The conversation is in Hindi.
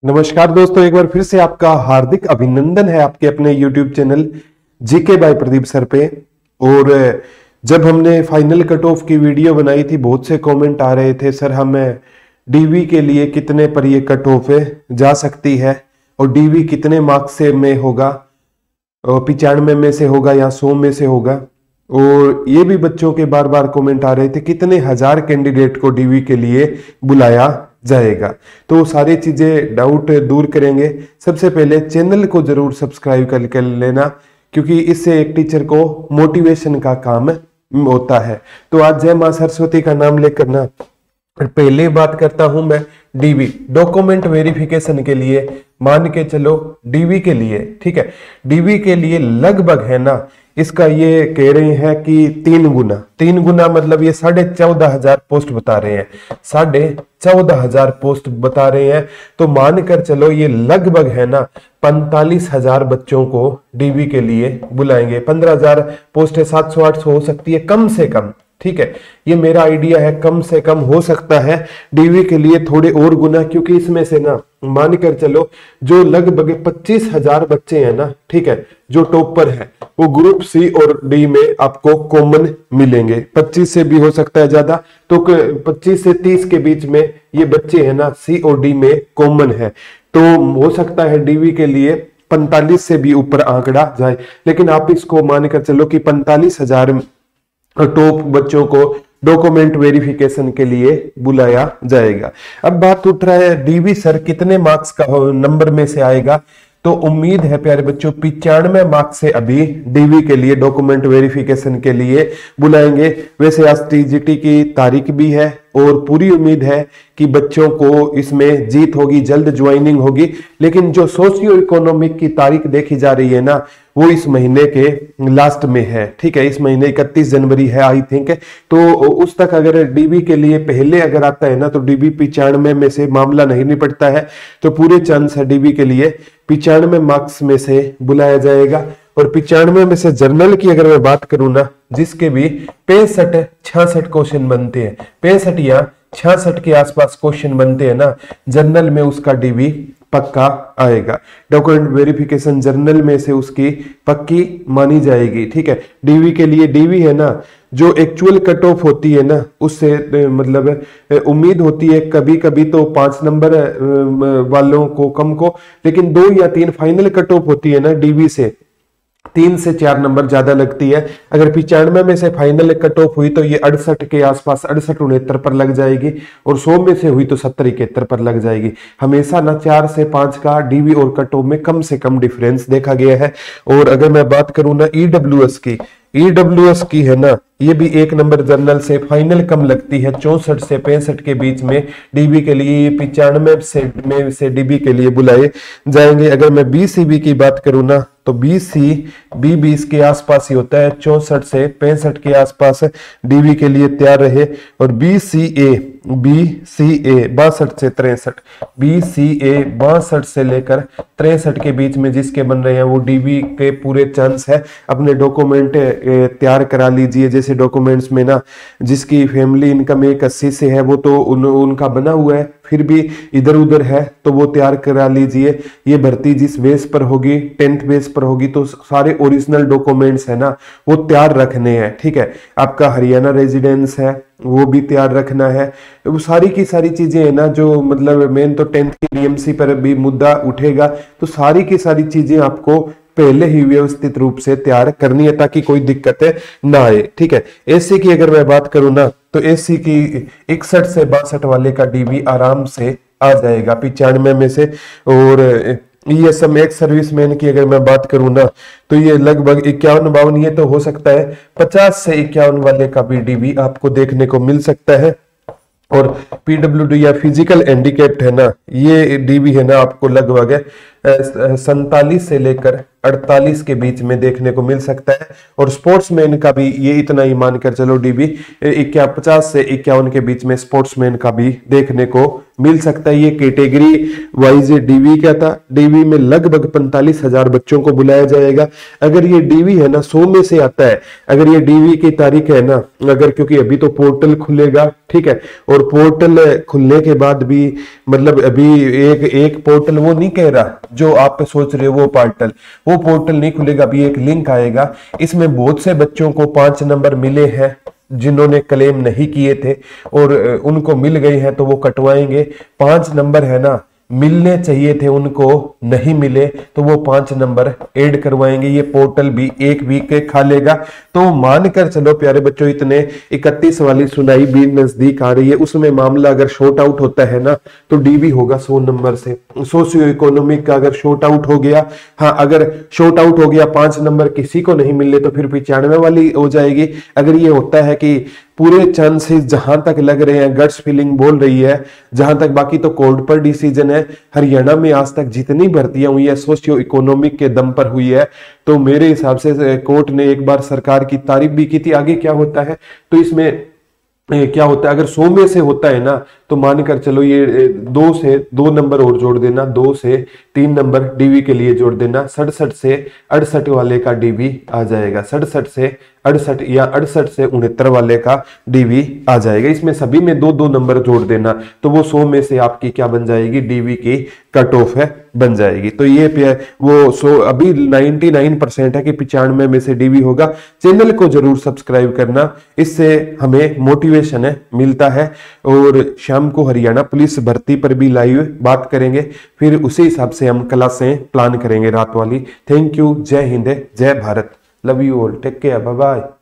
नमस्कार दोस्तों, एक बार फिर से आपका हार्दिक अभिनंदन है आपके अपने YouTube channel GK by Pradeep sir पे। और जब हमने फाइनल कट ऑफ की वीडियो बनाई थी, बहुत से कमेंट आ रहे थे, सर हमें डीवी के लिए कितने पर ये कट ऑफ जा सकती है और डीवी कितने मार्क्स से में होगा, 95 में से होगा या 100 में से होगा। और ये भी बच्चों के बार बार कमेंट आ रहे थे कितने हजार कैंडिडेट को डीवी के लिए बुलाया जाएगा। तो सारी चीजें डाउट दूर करेंगे। सबसे पहले चैनल को जरूर सब्सक्राइब कर लेना, क्योंकि इससे एक टीचर को मोटिवेशन का काम होता है। तो आज जय मां सरस्वती का नाम लेकर ना पहले बात करता हूं मैं डीवी डॉक्यूमेंट वेरिफिकेशन के लिए। मान के चलो डीवी के लिए, ठीक है, डीवी के लिए लगभग है ना, इसका ये कह रहे हैं कि 3 गुना मतलब ये 14,500 पोस्ट बता रहे हैं, 14,500 पोस्ट बता रहे हैं। तो मान कर चलो ये लगभग है ना 45,000 बच्चों को डीवी के लिए बुलाएंगे। 15,000 पोस्ट है, 700-800 हो सकती है कम से कम, ठीक है। ये मेरा आइडिया है, कम से कम हो सकता है डीवी के लिए थोड़े और गुना, क्योंकि इसमें से ना मान कर चलो जो लगभग 25,000 बच्चे हैं ना, ठीक है, जो टॉपर है वो ग्रुप सी और डी में आपको कॉमन मिलेंगे। 25 से भी हो सकता है ज्यादा, तो 25 से 30 के बीच में ये बच्चे हैं ना सी और डी में कॉमन है। तो हो सकता है डीवी के लिए 45 से भी ऊपर आंकड़ा जाए, लेकिन आप इसको मान कर चलो कि 45,000 टॉप बच्चों को डॉक्यूमेंट वेरिफिकेशन के लिए बुलाया जाएगा। अब बात उठ रहा है डीवी सर कितने मार्क्स का नंबर में से आएगा। तो उम्मीद है प्यारे बच्चों 95 मार्क्स से अभी डीवी के लिए डॉक्यूमेंट वेरिफिकेशन के लिए बुलाएंगे। वैसे आज टीजीटी की तारीख भी है और पूरी उम्मीद है कि बच्चों को इसमें जीत होगी, जल्द ज्वाइनिंग होगी। लेकिन जो सोशियो इकोनॉमिक की तारीख देखी जा रही है ना, वो इस महीने के लास्ट में है, ठीक है, इस महीने 31 जनवरी है आई थिंक। तो उस तक अगर डीबी के लिए पहले अगर आता है ना, तो डीबी 95 में से मामला नहीं निपटता है, तो पूरे चांस है डीबी के लिए 95 मार्क्स में से बुलाया जाएगा। और 95 में से जर्नल की अगर मैं बात करूं ना, जिसके भी 65-66 क्वेश्चन बनते हैं, 65 या 66 के आसपास क्वेश्चन बनते हैं ना जर्नल में, उसका डीवी पक्का आएगा। डॉक्यूमेंट वेरिफिकेशन जर्नल में से उसकी पक्की मानी जाएगी, ठीक है। डीवी के लिए डीवी है ना, जो एक्चुअल कट ऑफ होती है ना, उससे मतलब उम्मीद होती है कभी कभी तो 5 नंबर वालों को कम को, लेकिन 2 या 3 फाइनल कट ऑफ होती है ना डीवी से, 3 से 4 नंबर ज्यादा लगती है। अगर 95 में से फाइनल कट ऑफ हुई तो ये 68 के आसपास 68-69 पर लग जाएगी, और 100 में से हुई तो 70-71 पर लग जाएगी। हमेशा ना 4 से 5 का डीवी और कट ऑफ में कम से कम डिफरेंस देखा गया है। और अगर मैं बात करूं ना ईडब्ल्यूएस की है ना, ये भी 1 नंबर जर्नल से फाइनल कम लगती है, 64 से 65 के बीच में डीबी के लिए 95 से डीबी के लिए बुलाए जाएंगे। अगर मैं बीसीबी की बात करूं ना, तो बी 20 के आसपास ही होता है, 64 से 65 के आसपास डीवी के लिए तैयार रहे। और बीसीए 62 से 63, बीसीए 62 से लेकर 63 के बीच में जिसके बन रहे हैं वो डीवी के पूरे चांस है। अपने डॉक्यूमेंट तैयार करा लीजिए। जैसे डॉक्यूमेंट्स में ना जिसकी फैमिली इनकम 80 से है, वो तो उनका बना हुआ है, फिर भी इधर उधर है तो वो तैयार करा लीजिए। ये भर्ती जिस बेस पर होगी, 10th बेस पर होगी, तो सारे ओरिजिनल डॉक्यूमेंट्स है ना वो तैयार रखने हैं, ठीक है। आपका हरियाणा रेजिडेंस है वो भी तैयार रखना है। वो सारी की सारी चीजें है ना, जो मतलब मेन तो 10th की डीएमसी पर भी मुद्दा उठेगा, तो सारी की सारी चीजें आपको पहले ही व्यवस्थित रूप से तैयार करनी है ताकि कोई दिक्कत ना आए, ठीक है। एससी की अगर मैं बात करूं ना, तो एससी की 61 से 62 वाले का डीवी आराम से आ जाएगा 95 में से। और ईएसएम एक्स सर्विसमैन की अगर मैं बात करूं ना, तो ये लगभग 51-52, ये तो हो सकता है 50 से 51 वाले का भी डीवी आपको देखने को मिल सकता है। और पीडब्ल्यूडी या फिजिकल हैंडीकैप्ड है ना, ये डीवी है ना आपको लगभग 47 से लेकर 48 के बीच में देखने को मिल सकता है। और स्पोर्ट्समैन का भी ये इतना ही मानकर चलो डीवी 50 से 51 के बीच में स्पोर्ट्समैन का भी देखने को मिल सकता है। ये कैटेगरी वाइज डीवी क्या था, डीवी में लगभग 45,000 बच्चों को बुलाया जाएगा। अगर ये डीवी है ना 100 में से आता है, अगर ये डीवी की तारीख है ना, अगर क्योंकि अभी तो पोर्टल खुलेगा, ठीक है, और पोर्टल खुलने के बाद भी मतलब अभी एक पोर्टल वो नहीं कह रहा जो आप सोच रहे हो वो पोर्टल नहीं खुलेगा। अभी एक लिंक आएगा, इसमें बहुत से बच्चों को 5 नंबर मिले हैं जिन्होंने क्लेम नहीं किए थे और उनको मिल गए हैं तो वो कटवाएंगे। 5 नंबर है ना मिलने चाहिए थे, उनको नहीं मिले तो वो 5 नंबर ऐड करवाएंगे। ये पोर्टल भी 1 वीक खा लेगा। तो मानकर चलो प्यारे बच्चों, इतने 31 वाली सुनाई भी नजदीक आ रही है। उसमें मामला अगर शॉर्ट आउट होता है ना तो डीवी होगा 100 नंबर से। सोशियो इकोनॉमिक का अगर शॉर्ट आउट हो गया, हाँ अगर शॉर्ट आउट हो गया 5 नंबर किसी को नहीं मिले तो फिर 95 वाली हो जाएगी। अगर ये होता है कि पूरे चांसेस जहां तक लग रहे हैं, गट्स फीलिंग बोल रही है जहां तक, बाकी तो कोर्ट पर डिसीजन है। हरियाणा में आज तक जितनी भर्तियां हुई है सोशियो इकोनॉमिक के दम पर हुई है, तो मेरे हिसाब से कोर्ट ने एक बार सरकार की तारीफ भी की थी। आगे क्या होता है तो इसमें क्या होता है, अगर 100 में से होता है ना तो मानकर चलो ये 2 से 2 नंबर और जोड़ देना, 2 से 3 नंबर डीवी के लिए जोड़ देना, 67 से 68 वाले का डीवी आ जाएगा, 67 से 68 या 68 से 69 वाले का डीवी आ जाएगा। इसमें सभी में 2-2 नंबर जोड़ देना तो वो 100 में से आपकी क्या बन जाएगी, डीवी की कट ऑफ है बन जाएगी। तो ये वो 100 अभी 99% है कि 95 में से डीवी होगा। चैनल को जरूर सब्सक्राइब करना, इससे हमें मोटिवेशन है मिलता है। और शाम को हरियाणा पुलिस भर्ती पर भी लाइव बात करेंगे, फिर उसी हिसाब से हम क्लासें प्लान करेंगे रात वाली। थैंक यू, जय हिंद, जय Bharat, love you all, take care, bye bye.